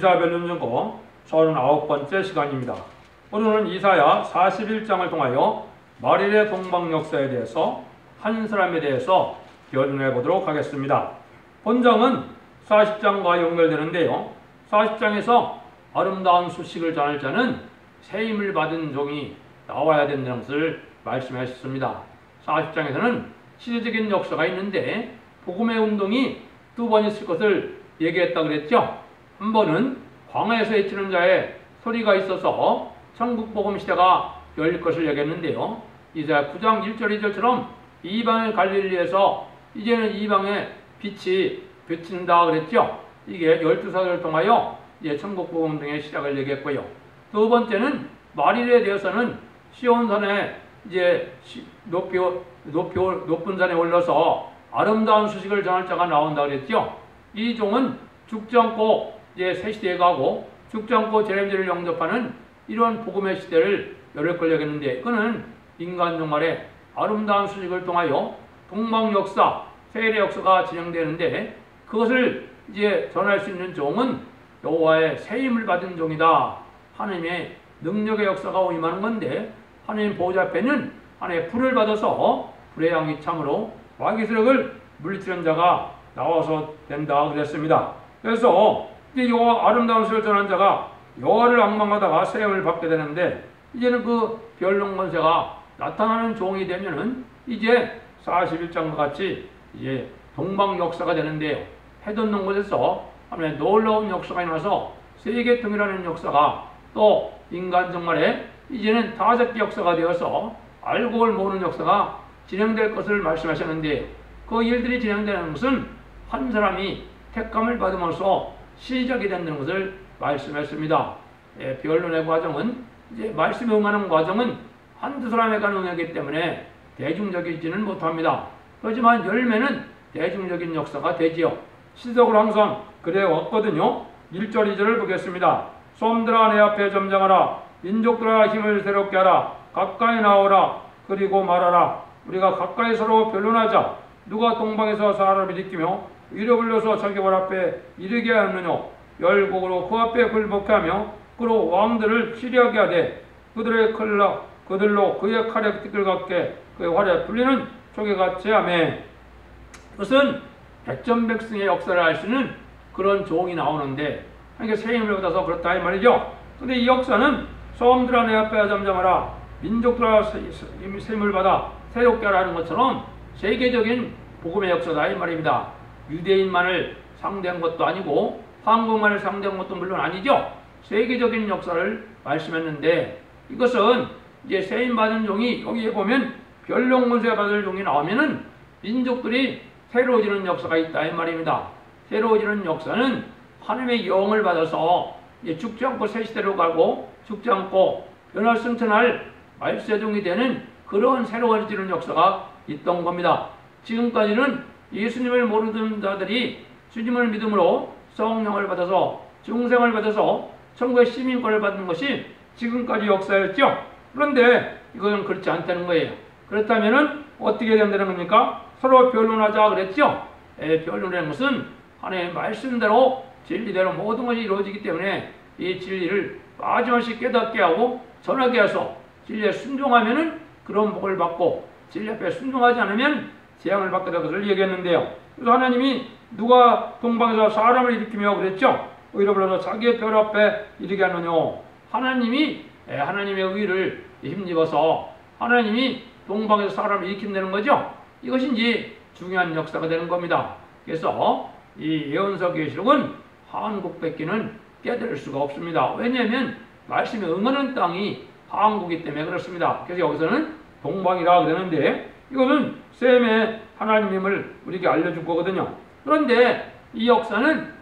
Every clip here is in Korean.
이사별론전거 39번째 시간입니다. 오늘은 이사야 41장을 통하여 말일의 동방 역사에 대해서 한 사람에 대해서 변론해 보도록 하겠습니다. 본장은 40장과 연결되는데요. 40장에서 아름다운 소식을 전할 자는 세임을 받은 종이 나와야 된다는 것을 말씀하셨습니다. 40장에서는 시대적인 역사가 있는데 복음의 운동이 두 번 있을 것을 얘기했다고 그랬죠. 한 번은 광야에서 외치는 자의 소리가 있어서 천국 복음 시대가 열릴 것을 얘기했는데요. 이사야 9장 1절 2절처럼 이방의 갈릴리에서 이제는 이방의 빛이 비친다 그랬죠. 이게 12사도를 통하여 이제 천국 복음 운동의 시작을 얘기했고요. 두 번째는 말일에 대해서는 시온산에 이제 높은 산에 올라서 아름다운 소식을 전할 자가 나온다 그랬죠. 이 종은 죽지 않고 이제 새 시대에 가고 죽지 않고 제렘제를 영접하는 이런 복음의 시대를 열을 걸려겠는데, 그는 인간 종말에 아름다운 소식을 통하여 동방 역사, 세례 역사가 진행되는데, 그것을 이제 전할 수 있는 종은 여호와의 세임을 받은 종이다. 하나님의 능력의 역사가 임하는 건데, 하나님 보호자 앞에는 하나님의 불을 받아서 불의 향이 참으로 마귀 세력을 물리치는 자가 나와서 된다 그랬습니다. 그래서 이제 여호와 아름다운 소식을 전하는 자가 여호와를 앙망하다가 세임을 받게 되는데, 이제는 그 변론 권세가 나타나는 종이 되면은 이제 41장과 같이 이제 동방 역사가 되는데요. 해도 없는 곳에서 하나님의 놀라운 역사가 일어나서 세계 통일하는 역사가, 또 인간 정말에 이제는 5개 역사가 되어서 알고 모르는 역사가 진행될 것을 말씀하셨는데, 그 일들이 진행되는 것은 한 사람이 택감을 받으면서 시작이 된다는 것을 말씀했습니다. 변론의 과정은, 이제 말씀에 응하는 과정은 한두 사람에게 응하기 때문에 대중적이지는 못합니다. 그렇지만 열매는 대중적인 역사가 되지요. 시적으로 항상 그래 왔거든요. 1절 2절을 보겠습니다. 솜들아 내 앞에 점장하라. 민족들아 힘을 새롭게 하라. 가까이 나오라. 그리고 말하라. 우리가 가까이 서로 변론하자. 누가 동방에서 사람을 일으키며 위로 불려서 자기 발 앞에 이르게 하느냐. 열국으로 그 앞에 굴복해 하며 그로 왕들을 치리하게 하되 그들로 그의 칼에 티끌 같게 그의 활에 불리는 초계같이 하며. 그것은 백전백승의 역사를 알 수 있는 그런 종이 나오는데, 이게 세임을 받아서 그렇다 이 말이죠. 근데 이 역사는 소음들아 내 앞에 잠잠하라. 민족들아 세임을 받아 새롭게 하라는 것처럼 세계적인 복음의 역사다 이 말입니다. 유대인만을 상대한 것도 아니고 한국만을 상대한 것도 물론 아니죠. 세계적인 역사를 말씀했는데, 이것은 이제 세임 받은 종이, 여기에 보면 변론 권세 받을 종이 나오면은 민족들이 새로워지는 역사가 있다 이 말입니다. 새로워지는 역사는 하나님의 영을 받아서 이제 죽지 않고 새 시대로 가고 죽지 않고 변화승천할 말세종이 되는 그런 새로워지는 역사가 있던 겁니다. 지금까지는 예수님을 모르는 자들이 주님을 믿음으로 성령을 받아서 중생을 받아서 천국의 시민권을 받는 것이 지금까지 역사였죠. 그런데 이건 그렇지 않다는 거예요. 그렇다면은 어떻게 된다는 겁니까? 서로 변론하자 그랬죠. 변론하는 것은 하나님의 말씀대로 진리대로 모든 것이 이루어지기 때문에 이 진리를 빠짐없이 깨닫게 하고 전하게 해서 진리에 순종하면은 그런 복을 받고, 진리 앞에 순종하지 않으면 재앙을 받게 될 것을 얘기했는데요. 그래서 하나님이 누가 동방에서 사람을 일으키며 그랬죠. 의로 불러서 자기의 별 앞에 이르게 하느냐. 하나님이 하나님의 의를 힘입어서 하나님이 동방에서 사람을 일으킨다는 거죠. 이것이 이제 중요한 역사가 되는 겁니다. 그래서 이 예언서 계시록은 한국 뺏기는 깨달을 수가 없습니다. 왜냐하면 말씀에 응하는 땅이 한국이기 때문에 그렇습니다. 그래서 여기서는 동방이라 그러는데, 이것은 셈의 하나님임을 우리에게 알려줄 거거든요. 그런데 이 역사는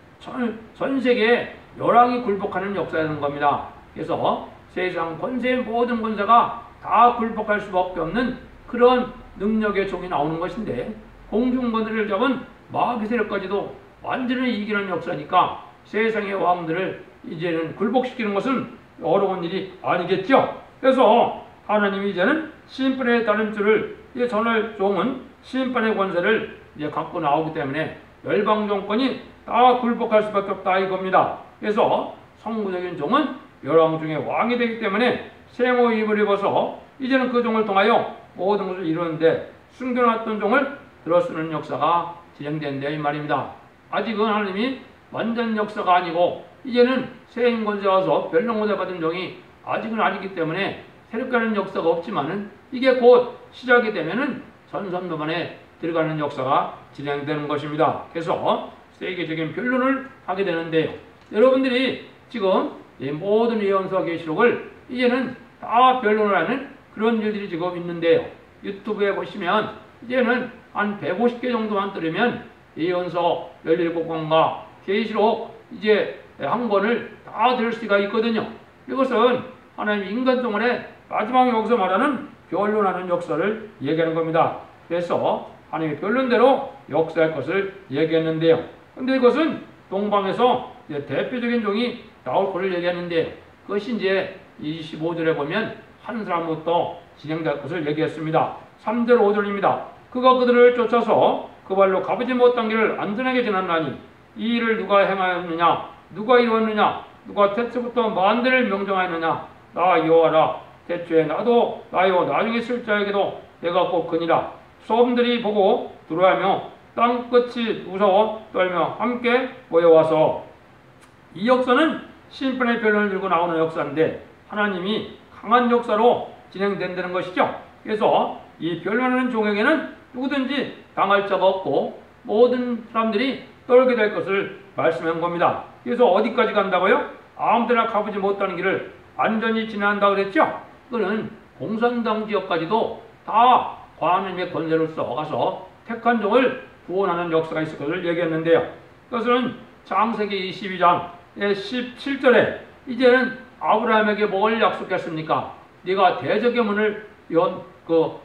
전 세계에 열왕이 굴복하는 역사라는 겁니다. 그래서 세상 권세의 모든 권세가 다 굴복할 수밖에 없는 그런 능력의 종이 나오는 것인데, 공중권세를 잡은 마귀 세력까지도 완전히 이기는 역사니까 세상의 왕들을 이제는 굴복시키는 것은 어려운 일이 아니겠죠. 그래서 하나님이 이제는 심판의 다림줄을 전할 종은 심판의 권세를 이제 갖고 나오기 때문에 열방 정권이 다 굴복할 수밖에 없다 이겁니다. 그래서 성부적인 종은 열왕 중에 왕이 되기 때문에 세모 입을 입어서 이제는 그 종을 통하여 모든 것을 이루는데 숨겨놨던 종을 들어쓰는 역사가 진행된다 이 말입니다. 아직은 하나님이 완전 역사가 아니고 이제는 새 인권자 와서 변론고대 받은 종이 아직은 아니기 때문에 새롭게 하는 역사가 없지만은 이게 곧 시작이 되면은 선선도만에 들어가는 역사가 진행되는 것입니다. 그래서 세계적인 변론을 하게 되는데요. 여러분들이 지금 이 모든 예언서 계시록을 이제는 다 변론을 하는 그런 일들이 지금 있는데요. 유튜브에 보시면 이제는 한 150개 정도만 들으면 예언서 17권과 계시록 이제 한 권을 다 들을 수가 있거든요. 이것은 하나님 인간 동안에 마지막 여기서 말하는 변론하는 역사를 얘기하는 겁니다. 그래서 하나님의 변론대로 역사할 것을 얘기했는데요. 근데 이것은 동방에서 이제 대표적인 종이 나올 것을 얘기했는데 그것이 이제 25절에 보면 한 사람부터 진행될 것을 얘기했습니다. 3절 5절입니다. 그가 그들을 쫓아서 그 발로 가보지 못한 길을 안전하게 지났나니 이 일을 누가 행하였느냐 누가 이루었느냐 누가 태초부터 만대를 명정하였느냐 나 여호와라 태초에 나도 나요 나중에 있을 자에게도 내가 곧 그니라 소음들이 보고 두려워하며 땅끝이 무서워 떨며 함께 모여와서 이 역사는 심판의 변론을 들고 나오는 역사인데 하나님이 강한 역사로 진행된다는 것이죠. 그래서 이 변론하는 종에게는 누구든지 당할 자가 없고 모든 사람들이 떨게 될 것을 말씀한 겁니다. 그래서 어디까지 간다고요? 아무데나 가보지 못하는 길을 안전히 지나간다고 그랬죠. 그거는 공산당 지역까지도 다 하나님의 권세를 써가서 택한 종을 구원하는 역사가 있을 것을 얘기했는데요. 그것은 창세기 22장 17절에 이제는 아브라함에게 뭘 약속했습니까? 네가 대적의 문을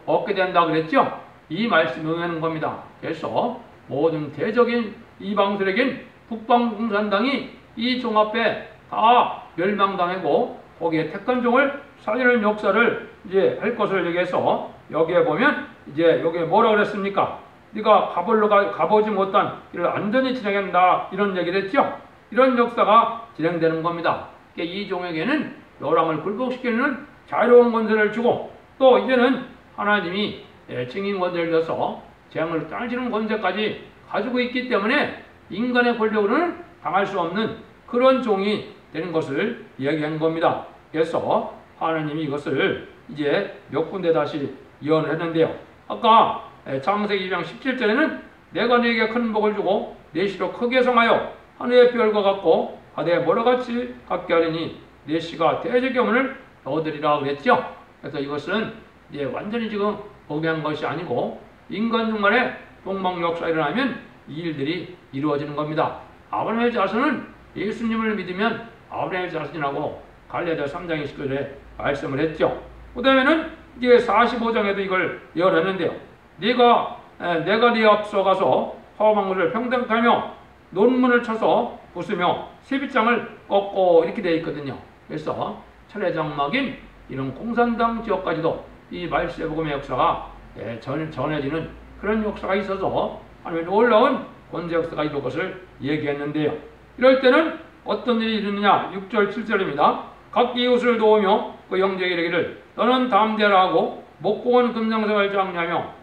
얻게 된다고 그랬죠? 이 말씀을 응하는 겁니다. 그래서 모든 대적인 이방들에겐 북방공산당이 이 종 앞에 다 멸망당하고 거기에 택한 종을 살리는 역사를 이제 할 것을 얘기해서 여기에 보면 이제 여기에 뭐라 그랬습니까? 네가 가보지 못한 이를 안전히 진행한다 이런 얘기를 했죠. 이런 역사가 진행되는 겁니다. 이 종에게는 열왕을 굴복시키는 자유로운 권세를 주고 또 이제는 하나님이 증인 권세를 줘서 재앙을 떨치는 권세까지 가지고 있기 때문에 인간의 권력으로는 당할 수 없는 그런 종이 되는 것을 얘기한 겁니다. 그래서 하나님이 이것을 이제 몇 군데 다시 예언을 했는데요. 아까 창세기 2장 17절에는 내가 네게 큰 복을 주고 내 시로 크게 성하여 하늘의 별과 같고 바다의 모래같이 같게 하리니 내 시가 대적의 문을 얻으리라 그랬죠. 그래서 이것은 이제 완전히 지금 범행한 것이 아니고 인간 중간에 동방 역사가 일어나면 이 일들이 이루어지는 겁니다. 아브라함의 자손은 예수님을 믿으면 아브라함의 자손이라고 갈라디아 3장 29절에 말씀을 했죠. 그 다음에는 이제 45장에도 이걸 예언했는데요. 내가 네 앞서 가서 허망한 것을 평등케 하며 논문을 쳐서 부수며 세빛장을 꺾고 이렇게 되어 있거든요. 그래서 철회장막인 이런 공산당 지역까지도 이 말세복음의 역사가 전해지는 그런 역사가 있어서 하나님의 놀라운 권세 역사가 이룰 것을 얘기했는데요. 이럴 때는 어떤 일이 일어나냐? 6절 7절입니다. 각 이웃을 도우며 그 형제에게 이르기를 너는 담대하라 하고 목공은 금장석을 장려하며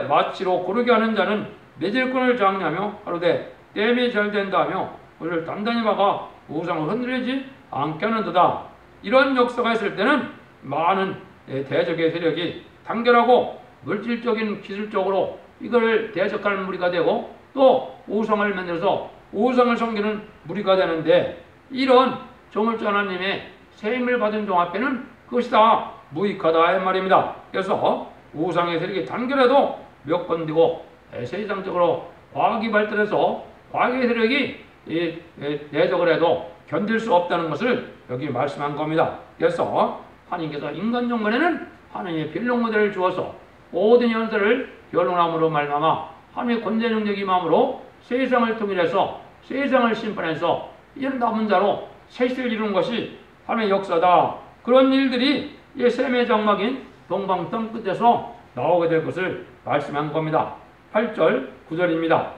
마치로 고르게 하는 자는 매질꾼을 장려하며 하루되 땜이 잘 된다 하며 그를 단단히 박아 우상을 흔들리지 않게 하는도다. 이런 역사가 있을 때는 많은 대적의 세력이 단결하고 물질적인 기술적으로 이걸 대적하는 무리가 되고 또 우상을 만들어서 우상을 섬기는 무리가 되는데 이런 정을주 하나님의 세임을 받은 종 앞에는 그것이 다 무익하다 이 말입니다. 그래서 우상의 세력이 단결해도 몇 건디고 세상적으로 과학이 발달해서 과학의 세력이 대적을 해도 견딜 수 없다는 것을 여기 말씀한 겁니다. 그래서 하나님께서 인간 종간에는 하나님의 변론 모델을 주어서 모든 현세를 변론함으로 말미암아 하나님의 권세 능력이 마음으로 세상을 통일해서 세상을 심판해서 이런 남은 자로 세시를 이루는 것이 하나님의 역사다. 그런 일들이 셈의 장막인 동방 땅 끝에서 나오게 될 것을 말씀한 겁니다. 8절 9절입니다.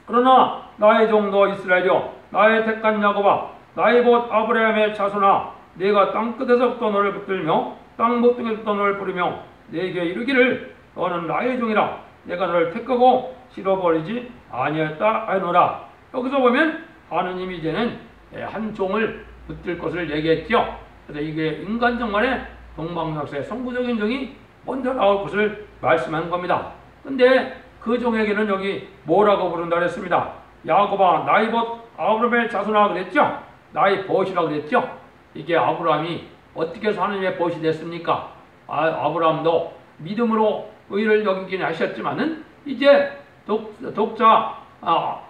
그러나 나의 종도 이스라엘이여 나의 택한 야곱아 나의 봇 아브라함의 자손아 내가 땅끝에서부터 너를 붙들며 땅 모퉁이에서부터 너를 부르며 내게 이르기를 너는 나의 종이라 내가 너를 택하고 실어버리지 아니었다 하노라. 여기서 보면 하느님이 이제는 한 종을 붙들 것을 얘기했죠. 그래서 이게 인간정만의 동방역사의 성부적인 종이 먼저 나올 것을 말씀한 겁니다. 근데 그 종에게는 여기 뭐라고 부른다 그랬습니다. 야곱아 나의 봇 아브라함의 자손아 그랬죠. 나의 벗이라 그랬죠. 이게 아브라함이 어떻게 해서 하느님의 벗이 됐습니까? 아브라함도 믿음으로 의를 여기긴 하셨지만은 이제 독자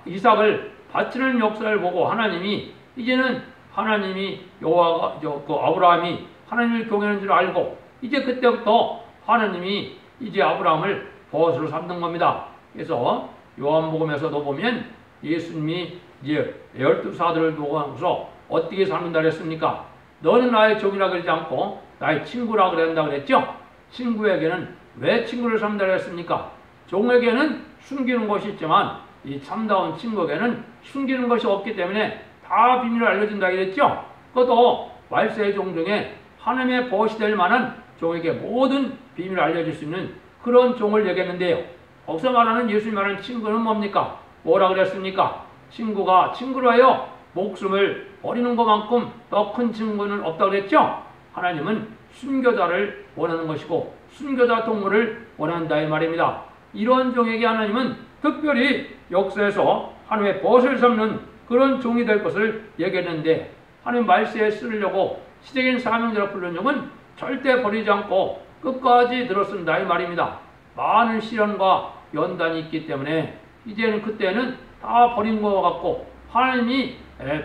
이삭을 바치는 역사를 보고 하나님이 이제는 하나님이 아브라함이 하나님을 경외하는 줄 알고 이제 그때부터 하나님이 이제 아브라함을 벗으로 삼는 겁니다. 그래서 요한복음에서도 보면 예수님이 이제 12사도를 두고서 어떻게 삼는다 그랬습니까? 너는 나의 종이라 그러지 않고 나의 친구라 그랬다 그랬죠? 친구에게는 왜 친구를 삼는다 그랬습니까? 종에게는 숨기는 것이 있지만 이 참다운 친구에게는 숨기는 것이 없기 때문에 다 비밀을 알려준다 그랬죠? 그것도 말세의 종 중에 하나님의 벗이 될 만한 종에게 모든 비밀을 알려줄 수 있는 그런 종을 얘기했는데요. 거기서 말하는 예수님 말하는 친구는 뭡니까? 뭐라 그랬습니까? 친구가 친구로 하여 목숨을 버리는 것만큼 더 큰 친구는 없다 그랬죠? 하나님은 순교자를 원하는 것이고 순교자 동물을 원한다 이 말입니다. 이런 종에게 하나님은 특별히 역사에서 하나님의 벗을 삼는 그런 종이 될 것을 얘기했는데 하나님 말세에 쓰려고 시대적인 사명자로 부른 종은 절대 버리지 않고 끝까지 들었습니다 이 말입니다. 많은 시련과 연단이 있기 때문에 이제는 그때는 다 버린 것 같고 하나님이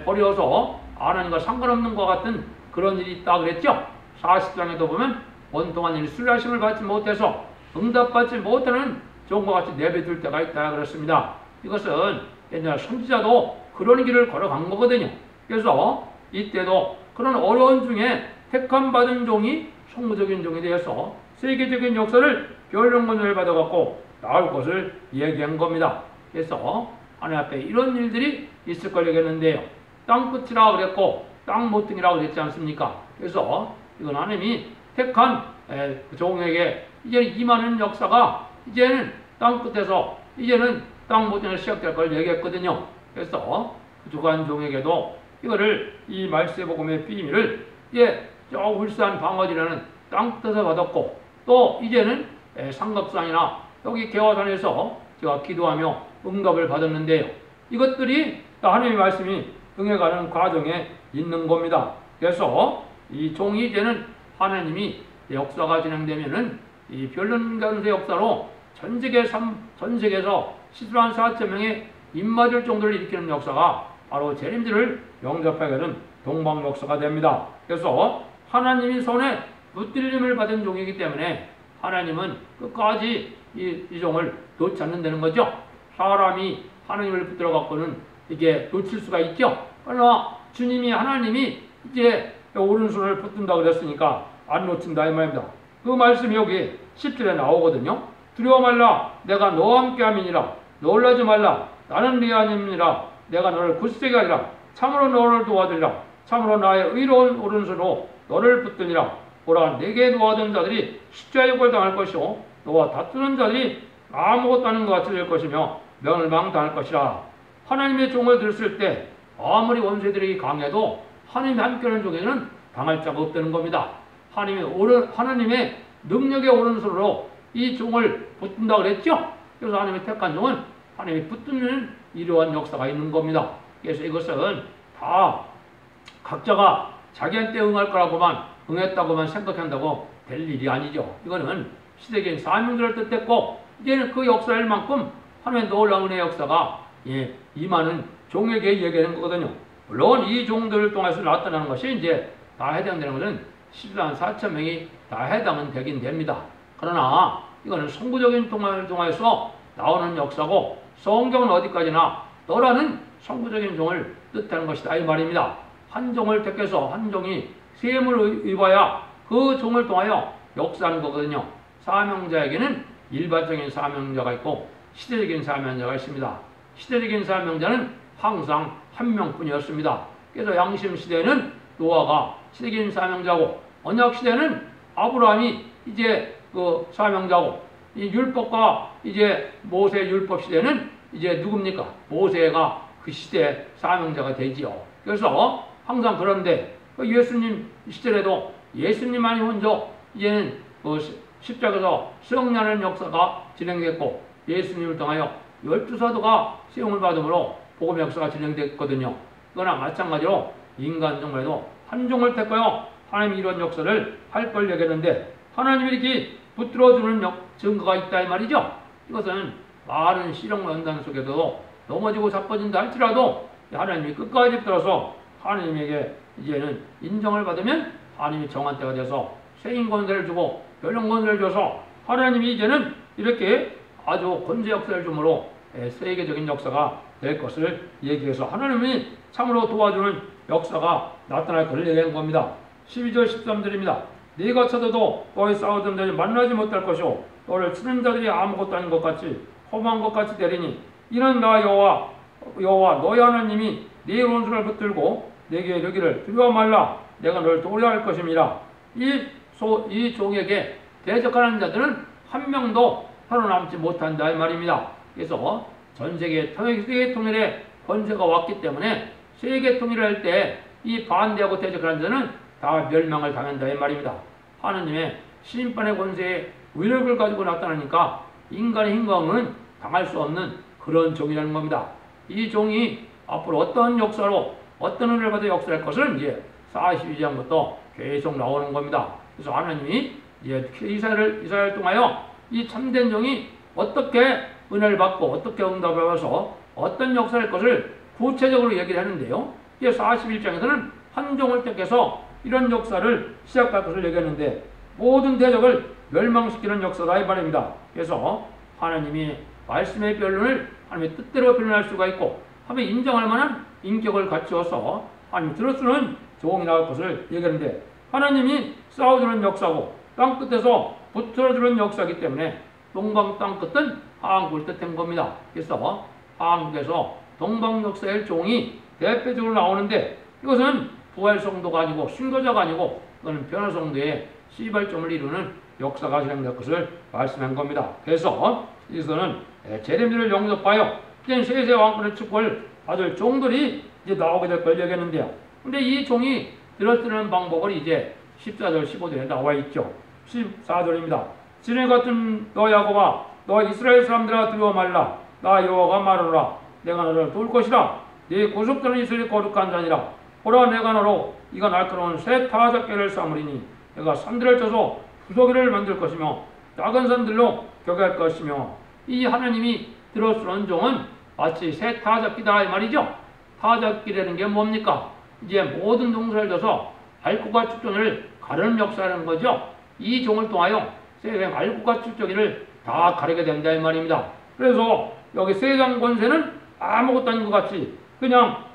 버려서 하나님과 상관없는 것 같은 그런 일이 있다 그랬죠. 40장에도 보면 온동안 일 순례하심을 받지 못해서 응답받지 못하는 종과 같이 내버려둘 때가 있다 그랬습니다. 이것은 옛날 선지자도 그런 길을 걸어간 거거든요. 그래서 이때도 그런 어려운 중에 택함 받은 종이 성부적인 종이 되어서 세계적인 역사를 변론권을 받아갖고 나올 것을 얘기한 겁니다. 그래서 하나님 앞에 이런 일들이 있을 걸 얘기했는데요. 땅끝이라 그랬고 땅 모퉁이라고 그랬지 않습니까? 그래서 이건 하나님이 택한 종에게 이제 임하는 역사가 이제는 땅끝에서 이제는 땅 모퉁이에서 시작될 걸 얘기했거든요. 그래서 주간 종에게도 이거를 이 말세복음의 비밀을 이제 저 울산 방어지라는 땅끝에서 받았고 또 이제는 삼각산이나 여기 개화산에서 제가 기도하며 응답을 받았는데요. 이것들이 하나님의 말씀이 응해가는 과정에 있는 겁니다. 그래서 이 종이 이제는 하나님이 역사가 진행되면은 이 변론관세 역사로 전 세계에서 10만 4천 명의 입맞을 정도를 일으키는 역사가 바로 재림들을 영접하게 된 동방 역사가 됩니다. 그래서 하나님이 손에 붙들림을 받은 종이기 때문에 하나님은 끝까지 이 종을 놓지 않는다는 거죠. 사람이 하나님을 붙들어 갖고는 이게 놓칠 수가 있죠. 그러나 주님이 하나님이 이제 오른손을 붙든다 그랬으니까 안 놓친다 이 말입니다. 그 말씀이 여기 10절에 나오거든요. 두려워 말라 내가 너와 함께 함이니라. 놀라지 말라 나는 네 하나님이니라. 내가 너를 굳세게 하리라. 참으로 너를 도와주리라. 참으로 나의 의로운 오른손으로 너를 붙드니라. 보라 내게 노하던 자들이 십자유골 당할 것이요 너와 다투는 자들이 아무것도 아닌 것 같이 될 것이며 멸망당할 것이라. 하나님의 종을 들었을 때 아무리 원수들이 강해도 하나님이 함께하는 종에는 당할 자가 없다는 겁니다. 하나님의 능력의 오른손으로 이 종을 붙든다 그랬죠. 그래서 하나님의 택한 종은 하나님이 붙드는 이러한 역사가 있는 겁니다. 그래서 이것은 다 각자가 자기한테 응할 거라고만 응했다고만 생각한다고 될 일이 아니죠. 이거는 시대적인 사명들을 뜻했고 이제는 그 역사일 만큼 하나님의 놀라운 은혜의 역사가 임하는 종에게 얘기하는 거거든요. 물론 이 종들을 통해서 나타나는 것이 이제 다 해당되는 것은 10만 4천 명이 다 해당은 되긴 됩니다. 그러나 이거는 성부적인 통화를 통해서 나오는 역사고 성경은 어디까지나 너라는 성부적인 종을 뜻하는 것이다 이 말입니다. 한 종을 택해서 한 종이 세임을 입어야 그 종을 통하여 역사하는 거거든요. 사명자에게는 일반적인 사명자가 있고 시대적인 사명자가 있습니다. 시대적인 사명자는 항상 한 명뿐이었습니다. 그래서 양심 시대는 노아가 책임 사명자고, 언약 시대는 아브라함이 이제 그 사명자고, 이 율법과 이제 모세 율법 시대는 이제 누굽니까? 모세가 그 시대 사명자가 되지요. 그래서 항상 그런데 예수님 시절에도 예수님만이 혼자 이제는 그 십자가에서 승리하는 역사가 진행됐고, 예수님을 통하여 12사도가 세움을 받음으로 복음 역사가 진행됐거든요. 그러나 마찬가지로 인간 종말에도 한 종을 택하여 하나님이 이런 역사를 할 걸 여겼는데, 하나님이 이렇게 붙들어주는 증거가 있다 이 말이죠. 이것은 많은 실험 연단 속에서도 넘어지고 자빠진다 할지라도 하나님이 끝까지 붙들어서 하나님에게 이제는 인정을 받으면 하나님이 정한 때가 돼서 세인 권세를 주고 변형 권세를 줘서 하나님이 이제는 이렇게 아주 권세 역사를 주므로 세계적인 역사가 될 것을 얘기해서 하나님이 참으로 도와주는 역사가 나타날 것을 얘기한 겁니다. 12절 13절입니다. 네가 찾아도 너희 싸우던 자들이 만나지 못할 것이요 너를 치는 자들이 아무것도 아닌 것 같이 험한 것 같이 되리니, 이는 나 여호와 너희 하나님이 네 원수를 붙들고 내게 이르기를 두려워 말라, 내가 너를 도래할 것임이라. 이 종에게 대적하는 자들은 한 명도 살아남지 못한다 이 말입니다. 그래서 전 세계 통일의 권세가 왔기 때문에 세계 통일을 할 때 이 반대하고 대적하는 자는 다 멸망을 당한다 이 말입니다. 하느님의 심판의 권세의 위력을 가지고 나타나니까 인간의 힘과는 당할 수 없는 그런 종이라는 겁니다. 이 종이 앞으로 어떤 역사로 어떤 은혜를 받아 역사할 것을 이제 42장부터 계속 나오는 겁니다. 그래서 하나님이 이제 이사야를 통하여 이 참된 종이 어떻게 은혜를 받고 어떻게 응답을 받아서 어떤 역사를 할 것을 구체적으로 얘기를 하는데요. 이제 41장에서는 한 종을 택해서 이런 역사를 시작할 것을 얘기하는데, 모든 대적을 멸망시키는 역사다 이 말입니다. 그래서 하나님이 말씀의 변론을 하나님의 뜻대로 변론할 수가 있고, 하면 인정할 만한 인격을 갖추어서 하나님이 들어쓰는 종이 나올 것을 얘기하는데, 하나님이 싸워주는 역사고 땅끝에서 붙들어주는 역사이기 때문에 동방 땅끝은 한국을 뜻한 겁니다. 그래서 한국에서 동방 역사의 종이 대표적으로 나오는데, 이것은 부활성도가 아니고 순교자가 아니고 그건 변화성도의 시발점을 이루는 역사가 진행될 것을 말씀한 겁니다. 그래서 여기서는 제레미야를 영접하여 이제 세세 왕권의 축복을 받을 종들이 이제 나오게 될 걸 얘기했는데요. 근데 이 종이 들어쓰는 방법을 이제 14절 15절에 나와 있죠. 14절입니다. 지네 같은 너 야곱아, 너 이스라엘 사람들아 두려워 말라. 나 여호와가 말하노라. 내가 너를 도울 것이라. 네 구속되는 이스라엘 거룩한 자니라. 보라, 내가 너로 이가 날카로운 새 타작계를 삼으리니 내가 산들을 쳐서 부서기를 만들 것이며 작은 산들로 격할 것이며. 이 하나님이 들어쓰는 종은 마치 새 타작기다 이 말이죠. 타작기라는 게 뭡니까? 이제 모든 동사를 둬서 알곡과 축전을 가르는 역사라는 거죠. 이 종을 통하여 세상 알곡과 축전을 다 가르게 된다 이 말입니다. 그래서 여기 세상 권세는 아무것도 아닌 것 같이 그냥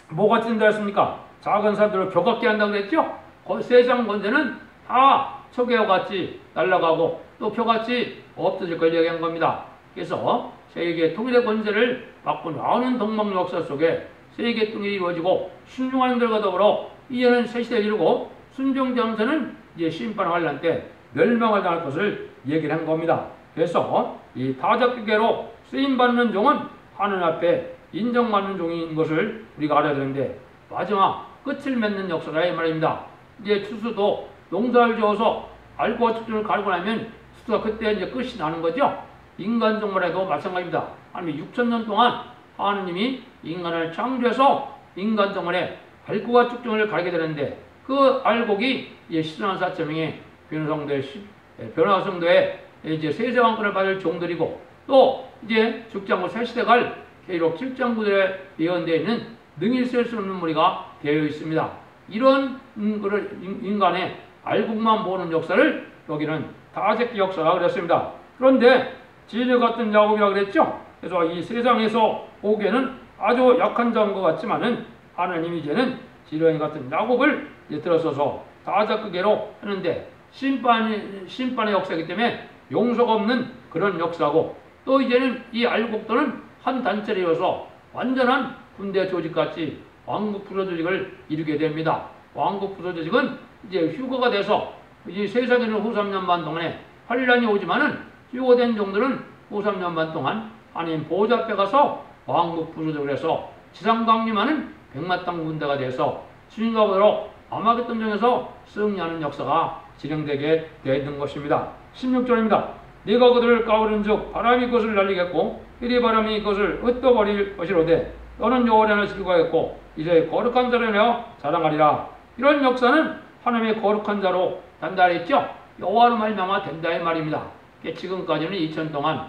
뭐같이 된다 했습니까? 작은 산들을 격하게 한다고 그랬죠? 세상 권세는 다 초계와 같이 날아가고 또 표같이 없어질 걸 얘기한 겁니다. 그래서 세계 통일의 권세를 받고 나오는 동방 역사 속에 세계 통일이 이루어지고 순종하는 들과 더불어 이제는 새 시대를 이루고 순종장세는 이제 심판 환란 때 멸망을 당할 것을 얘기를 한 겁니다. 그래서 이 타작기계로 쓰임받는 종은 하늘 앞에 인정받는 종인 것을 우리가 알아야 되는데, 마지막 끝을 맺는 역사라 이 말입니다. 이제 추수도 농사를 지어서 알곡과 축전을 가르고 나면 추수가 그때 이제 끝이 나는 거죠. 인간 종말에도 마찬가지입니다. 하나님이 6,000년 동안 하나님이 인간을 창조해서 인간 종말에 알곡과 축전을 가르게 되는데, 그 알곡이 이제 시전한사천명의 변화성도의 이제 세세왕권을 받을 종들이고, 또 이제 죽지 않고 새 시대 갈 계시록 7장 9절에 예언되어 있는 능히 쓸 수 없는 무리가 되어 있습니다. 이런 인간의 알곡만 보는 역사를 여기는 타작기 역사가 그랬습니다. 그런데 지뢰 같은 야곱이라 그랬죠. 그래서 이 세상에서 보기에는 아주 약한 자인 것 같지만은 하나님이 이제는 지뢰 같은 야곱을 이제 들어서서 타작기계로 하는데, 심판의 역사이기 때문에 용서가 없는 그런 역사고, 또 이제는 이 알곡들은 한 단체를 이어서 완전한 군대 조직같이 왕국 부서조직을 이루게 됩니다. 왕국 부서조직은 이제 휴거가 돼서 이 세상에는 후 3년 반 동안에 환란이 오지만은 휴거된 종들은 후 3년 반 동안 하나님 보호자 앞에 가서 왕국 부서조직을 해서 지상 강림하는 백마땅 군대가 돼서 주님과 더불어 아마겟돈전에서 승리하는 역사가 진행되게 되는 것입니다. 16절입니다. 네가 그들을 까부른즉 바람이 그것을 날리겠고 이리 바람이 그것을 흩어버릴 것이로되 너는 여호와를 안에 즐거워했고 이제 거룩한 자로 내어 자랑하리라. 이런 역사는 하나님의 거룩한 자로 된다 했죠. 여호와로 말미암아 된다 이 말입니다. 지금까지는 2000 동안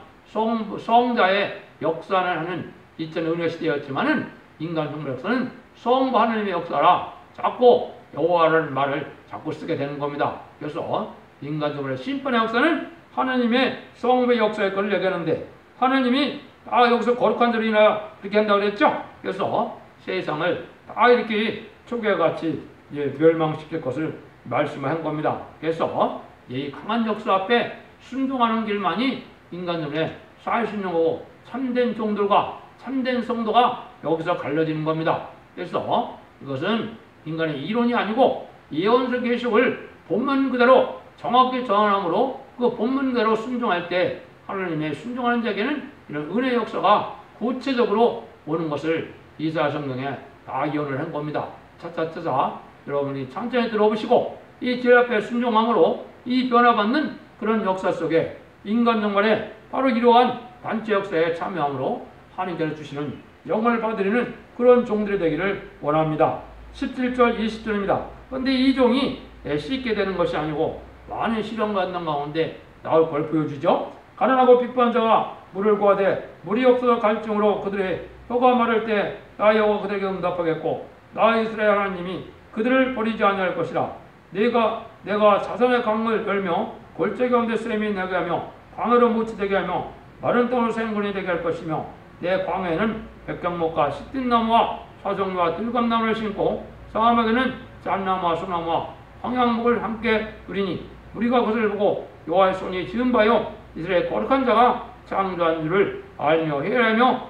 성자의 역사를 하는 2000 은혜 시대였지만은 인간 흉물 역사는 성부 하나님의 역사라 자꾸 여호와라는 말을 자꾸 쓰게 되는 겁니다. 그래서 인간적으로 심판의 역사는 하나님의 성부의 역사의 것을 얘기하는데 하나님이 다 여기서 거룩한 자로 인하여 이렇게 한다고 그랬죠. 그래서 세상을 다 이렇게 초계같이 멸망시킬 것을 말씀한 겁니다. 그래서 이 강한 역사 앞에 순종하는 길만이 인간들의 살 수 있는 거고 참된 종들과 참된 성도가 여기서 갈라지는 겁니다. 그래서 이것은 인간의 이론이 아니고 예언서 계시록을 본문 그대로 정확히 전함으로 그 본문 그대로 순종할 때 하나님의 순종하는 자에게는 이런 은혜의 역사가 구체적으로 오는 것을 이사야 성경에 다 예언을 한 겁니다. 차차차차 여러분이 천천히 들어보시고 이 제 앞에 순종함으로 이 변화받는 그런 역사 속에 인간 정말에 바로 이러한 단체 역사에 참여함으로 하나님께서 주시는 영광을 받으리는 그런 종들이 되기를 원합니다. 17절 20절입니다. 그런데 이 종이 씻게 되는 것이 아니고 많은 시련과 난관 가운데 나올 걸 보여주죠. 가난하고 핍박한 자가 물을 구하되 물이 없어서 갈증으로 그들의 혀가 마를 때 나 여호와 그들에게 응답하겠고 나 이스라엘 하나님이 그들을 버리지 아니할 것이라. 내가 자선의 강을 열며 골짜기 가운데 샘이 나게 하며 광으로 묻히 되게 하며 마른 땅으로 생군이 되게 할 것이며 내 광야에는 백향목과 시띠나무와 사정류와 들감나무를 심고 사암에게는 짠나무와 소나무와 황양목을 함께 두리니 우리가 그것을 보고 여호와의 손이 지은 바요 이스라엘 거룩한 자가 창조한 줄을 알며 헤아리며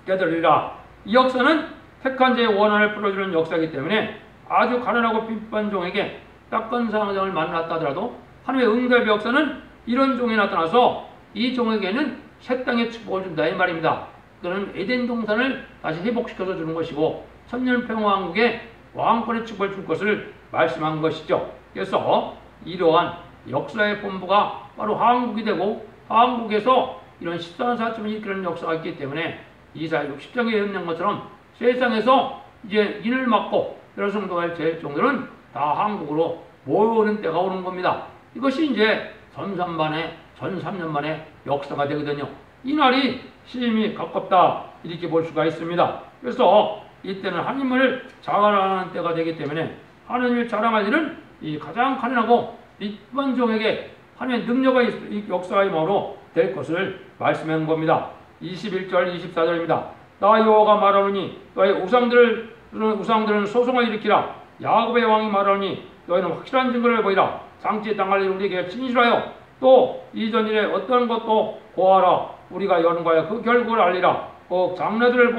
깨달으리라. 이 역사는 택한 자의 원한을 풀어주는 역사이기 때문에 아주 가난하고 빈곤한 종에게 딱한 상황을 만났다 하더라도 하나님의 응답의 역사는 이런 종이 나타나서 이 종에게는 새 땅의 축복을 준다 이 말입니다. 그는 에덴 동산을 다시 회복시켜서 주는 것이고 천년평화왕국의 왕권의 축복을 줄 것을 말씀한 것이죠. 그래서 이러한 역사의 본부가 바로 한국이 되고 한국에서 이런 14사쯤을 일으키는 역사가 있기 때문에 이사야 60장에 예언한 것처럼 세상에서 이제 인을 막고 여러 성도가 될 정도는 다 한국으로 모여오는 때가 오는 겁니다. 이것이 이제 전 3년 만의 역사가 되거든요. 이 날이 시임이 가깝다 이렇게 볼 수가 있습니다. 그래서 이때는 하나님을 자랑하는 때가 되기 때문에 하나님을 자랑할 일은 이 가장 가난하고 빈곤한 종에게 하나님의 능력의 역사의 마음으로 될 것을 말씀한 겁니다. 21절 24절입니다. 나 여호와가 말하노니 너의 우상들은 소송을 일으키라. 야곱의 왕이 말하노니 너희는 확실한 증거를 보이라. 장치 당할 일 우리에게 진실하여 또 이전 일에 어떤 것도 고하라. 우리가 연구하여 그 결국을 알리라. 꼭 장래들을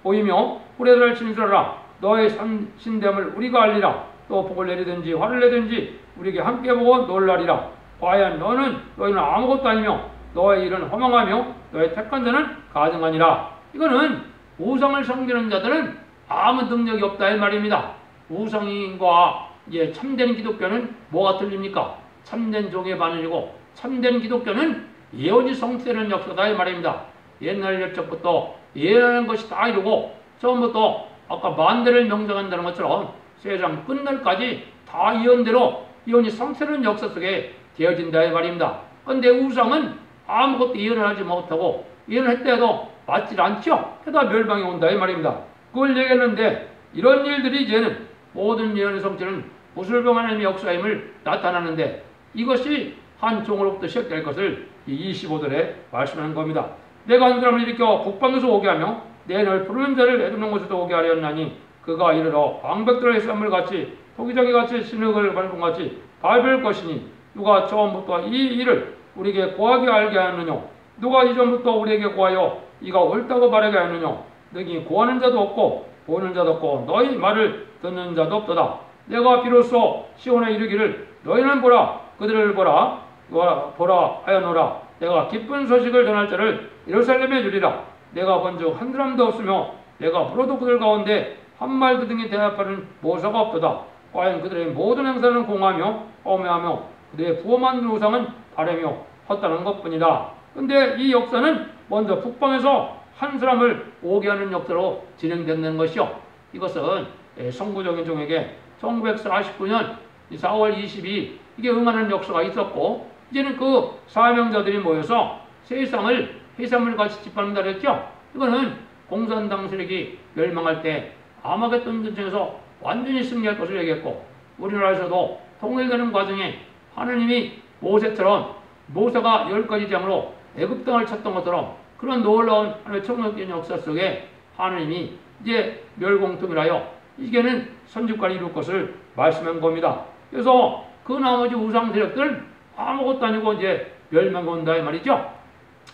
보이며 후레들을 진술하라. 너의 신됨을 우리가 알리라. 또 복을 내리든지 화를 내든지 우리에게 함께 보고 놀라리라. 과연 너희는 아무것도 아니며 너의 일은 허망하며 너의 택한 자는 가증하니라. 이거는 우상을 섬기는 자들은 아무 능력이 없다 이 말입니다. 우상과 참된 기독교는 뭐가 틀립니까? 참된 종의 바늘이고 참된 기독교는 예언이 성취되는 역사다 이 말입니다. 옛날 옛적부터 예언하는 것이 다 이루고 처음부터 아까 만대를 명정한다는 것처럼 세상 끝날까지 다 예언대로 예언이 성취되는 역사 속에 되어진다 이 말입니다. 그런데 우상은 아무것도 예언을 하지 못하고 예언했다 해도 맞질 않죠. 게다가 멸망이 온다 이 말입니다. 그걸 얘기했는데 이런 일들이 이제는 모든 예언의 성취는 무술병 하나님의 역사임을 나타나는데 이것이 한 종으로부터 시작될 것을 이 25절에 말씀하는 겁니다. 내가 한 사람을 일으켜 북방에서 오게 하며 내 널 부르는 자를 내두는 곳에서 오게 하려나니 그가 이르러 방백들의 쌈물같이 토기저귀같이 진흙을 밟은 같이 밟을 것이니 누가 처음부터 이 일을 우리에게 고하게 알게 하느냐? 누가 이전부터 우리에게 고하여 이가 옳다고 말하게 하느냐? 너희 구하는 자도 없고 보는 자도 없고 너희 말을 듣는 자도 없도다. 내가 비로소 시온에 이르기를 너희는 보라 그들을 보라 하여노라. 내가 기쁜 소식을 전할 자를 예루살렘에 주리라. 내가 본즉 한 사람도 없으며 내가 불어도 그들 가운데 한 말도 등에 대답하는 모사가 없도다. 과연 그들의 모든 행사는 공하며 허무하며 그들의 부엄한 우상은 바라며 헛다는 것뿐이다. 근데 이 역사는 먼저 북방에서 한 사람을 오게 하는 역사로 진행된다는 것이요. 이것은 성구적인 종에게 1949년 4월 22일 이게 응하는 역사가 있었고, 이제는 그 사명자들이 모여서 세상을 해산물같이 짓밟는다 그랬죠. 이거는 공산당 세력이 멸망할 때 아마겟돈 전쟁에서 완전히 승리할 것을 얘기했고, 우리나라에서도 통일되는 과정에 하느님이 모세처럼 모세가 10가지 장으로 애굽 땅을 쳤던 것처럼 그런 놀라운 하나님의 천국적인 역사 속에 하느님이 이제 멸공통일하여 이제는 선지국가를 이룰 것을 말씀한 겁니다. 그래서 그 나머지 우상 세력들은 아무것도 아니고 이제 멸망이 온다 이 말이죠.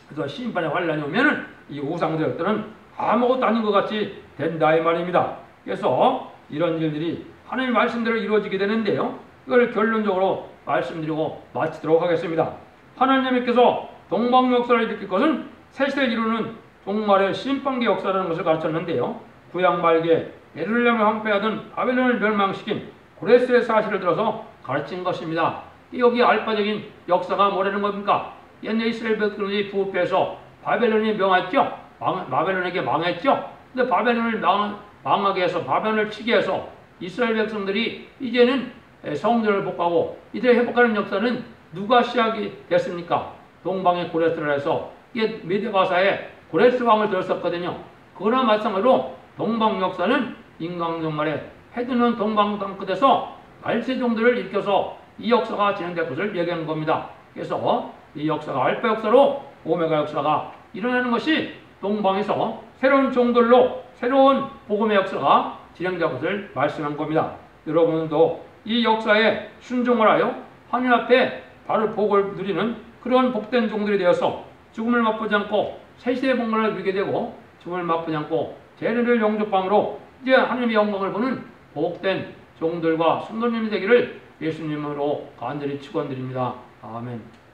그래서 심판의 환란이 오면은 이 우상 세력들은 아무것도 아닌 것 같이 된다 이 말입니다. 그래서 이런 일들이 하나님의 말씀대로 이루어지게 되는데요. 이걸 결론적으로 말씀드리고 마치도록 하겠습니다. 하나님께서 동방 역사를 일으킬 것은 새 시대를 이루는 종말의 심판기 역사라는 것을 가르쳤는데요. 구약 말기에 예루살렘을 황폐하던 바벨론을 멸망시킨 고레스의 사실을 들어서 가르친 것입니다. 여기 알파적인 역사가 뭐라는 겁니까? 옛날 이스라엘 백성들이 부패해서 바벨론이 명했죠. 바벨론에게 망했죠. 근데 바벨론을 망하게 해서 바벨론을 치게 해서 이스라엘 백성들이 이제는 성전을 복하고 이들을 회복하는 역사는 누가 시작이 됐습니까? 동방의 고레스를 해서 이게 메데바사의 고레스 왕을 들었었거든요. 그거나 마찬가지로 동방 역사는 인간종말에 해드는 동방 땅끝에서 말세종들을 일으켜서 이 역사가 진행될 것을 얘기하는 겁니다. 그래서 이 역사가 알파 역사로 오메가 역사가 일어나는 것이 동방에서 새로운 종들로 새로운 복음의 역사가 진행될 것을 말씀한 겁니다. 여러분도 이 역사에 순종을 하여 하늘 앞에 바로 복을 누리는 그런 복된 종들이 되어서 죽음을 맛보지 않고 새시대의 복만을 누리게 되고 죽음을 맛보지 않고 재래를 영접함으로 이제 하나님의 영광을 보는 복된 종들과 성도님이 되기를 예수님으로 간절히 축원드립니다. 아멘.